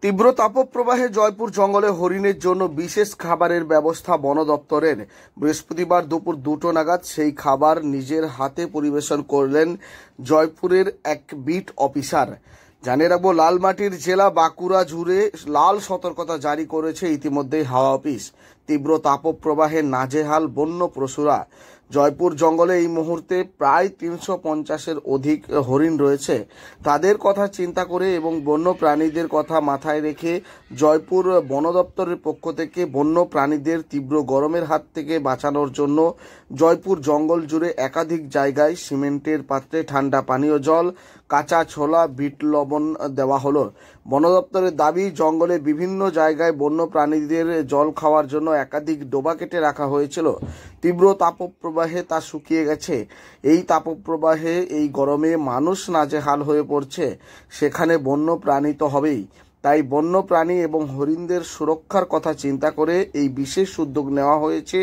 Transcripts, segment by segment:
তীব্র তাপপ্রবাহে জয়পুর জঙ্গলে হরিণের জন্য বিশেষ খাবারের ব্যবস্থা বন দপ্তরের। বৃহস্পতিবার দুপুর 2টো নাগাদ সেই খাবার নিজের হাতে পরিবেশন করলেন জয়পুরের এক বিট অফিসার। জানিয়ে রাখবো, লালমাটির জেলা বাঁকুড়া জুড়ে লাল সতর্কতা জারি করেছে ইতিমধ্যেই হাওয়া অফিস। তীব্র তাপপ্রবাহে নাজেহাল বন্য পশুরা। জয়পুর জঙ্গলে এই মুহূর্তে প্রায় 350-এর অধিক হরিণ রয়েছে। তাদের কথা চিন্তা করে এবং বন্য প্রাণীদের কথা মাথায় রেখে জয়পুর বন দপ্তরের পক্ষ থেকে বন্য প্রাণীদের তীব্র গরমের হাত থেকে বাঁচানোর জন্য জয়পুর জঙ্গল জুড়ে একাধিক জায়গায় সিমেন্টের পাত্রে ঠান্ডা পানীয় জল, কাঁচা ছোলা, বিট লবণ দেওয়া হলো। বন দপ্তরের দাবি, জঙ্গলে বিভিন্ন জায়গায় বন্য প্রাণীদের জল খাওয়ার জন্য একাধিক ডোবা কেটে রাখা হয়েছিল। তীব্র তাপপ্রবাহে তা শুকিয়ে গেছে। এই তাপপ্রবাহে এই গরমে মানুষ নাজেহাল হয়ে পড়ছে, সেখানে বন্য প্রাণী তো হবেই। তাই বন্য প্রাণী এবং হরিণদের সুরক্ষার কথা চিন্তা করে এই বিশেষ উদ্যোগ নেওয়া হয়েছে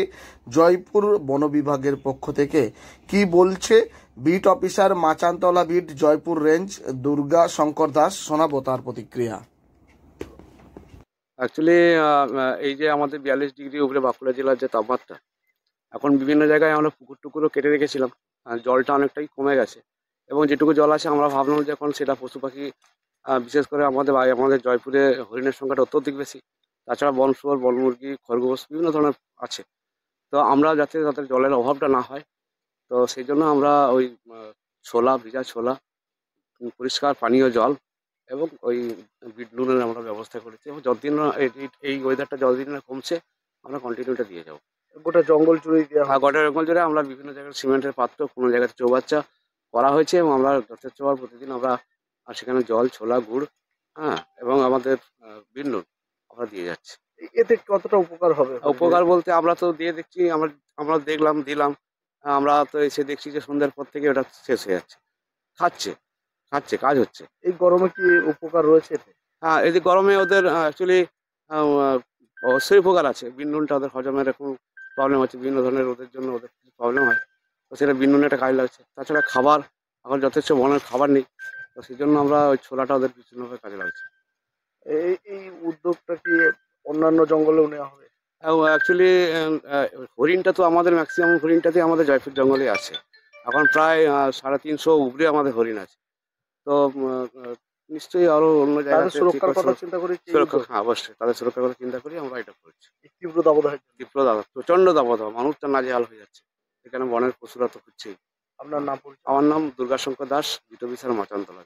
জয়পুর বন বিভাগের পক্ষ থেকে। কি বলছে beat officer, Machantala beat, Jaipur range, Durga Shankar Das, শোনাবো তার প্রতিক্রিয়া। অ্যাকচুয়ালি এই যে আমাদের 42 ডিগ্রি উপরে বাঁকুড়া জেলার যে তাপমাত্রা, এখন বিভিন্ন জায়গায় আমরা পুকুর টুকুরও কেটে রেখেছিলাম। জলটা অনেকটাই কমে গেছে এবং যেটুকু জল আছে আমরা ভাবলাম যে এখন সেটা পশু পাখি, বিশেষ করে আমাদের জয়পুরে হরিণের সংখ্যাটা অত্যধিক বেশি। তাছাড়া বন শুয়োর, বন মুরগি, খরগোশ বিভিন্ন ধরনের আছে। তো আমরা যাতে তাদের জলের অভাবটা না হয়, তো সেই জন্য আমরা ওই ছোলা, ভিজা ছোলা, পরিষ্কার পানীয় জল এবং ওই বিট নুনের আমরা ব্যবস্থা করেছি। এবং যতদিন না এই ওয়েদারটা যতদিন না কমছে, আমরা কন্টিনিউটা দিয়ে যাবো। গোটা জঙ্গল জুড়েই দেওয়া হয়। গোটা জঙ্গল জুড়ে আমরা বিভিন্ন জায়গায় সিমেন্টের পাত্র, কোনো জায়গায় চৌবাচ্চা করা হয়েছে এবং আমরা যথেষ্ট প্রতিদিন আমরা সেখানে জল, ছোলা, গুড়, এবং আমাদের বিট নুন আমরা দিয়ে যাচ্ছি। এতে কতটা উপকার হবে? উপকার বলতে আমরা তো দিয়ে দেখছি, আমরা দেখলাম, দিলাম, আমরা তো এসে দেখছি যে সন্ধ্যার পর থেকে ওটা শেষ হয়ে যাচ্ছে। খাচ্ছে, কাজ হচ্ছে। এই গরমে কি উপকার রয়েছে? হ্যাঁ, এই যে গরমে ওদের অ্যাকচুয়ালি অবশ্যই উপকার আছে। বিট নুনটা ওদের হজমের এখন প্রবলেম হচ্ছে, বিভিন্ন ধরনের ওদের জন্য ওদের প্রবলেম হয়, তো সেটা বিট নুনে একটা কাজ লাগছে। তাছাড়া খাবার, এখন যথেষ্ট বনের খাবার নেই, তো সেই জন্য আমরা ওই ছোলাটা ওদের বিভিন্নভাবে কাজে লাগছে। এই উদ্যোগটা কি অন্যান্য জঙ্গলেও নেওয়া হবে? অ্যাকচুয়ালি হরিণটা তো আমাদের ম্যাক্সিমাম হরিণটাতে আমাদের জয়পুর জঙ্গলে আছে। এখন প্রায় 350 উপরে আমাদের হরিণ আছে। তো নিশ্চয়ই আরো অন্য জায়গায় সুরক্ষার কথা চিন্তা করি। হ্যাঁ, অবশ্যই তাদের সুরক্ষার কথা চিন্তা করি আমরা এটা করছি। তীব্র দাবদাহ, প্রচন্ড দাবদাহ, মানুষ তো নাজেহাল হয়ে যাচ্ছে। এখানে বনের পশুরা তো হচ্ছেই। আপনার নাম? আমার নাম দুর্গা শঙ্কর দাস, বিট অফিসার, মাচানতলা।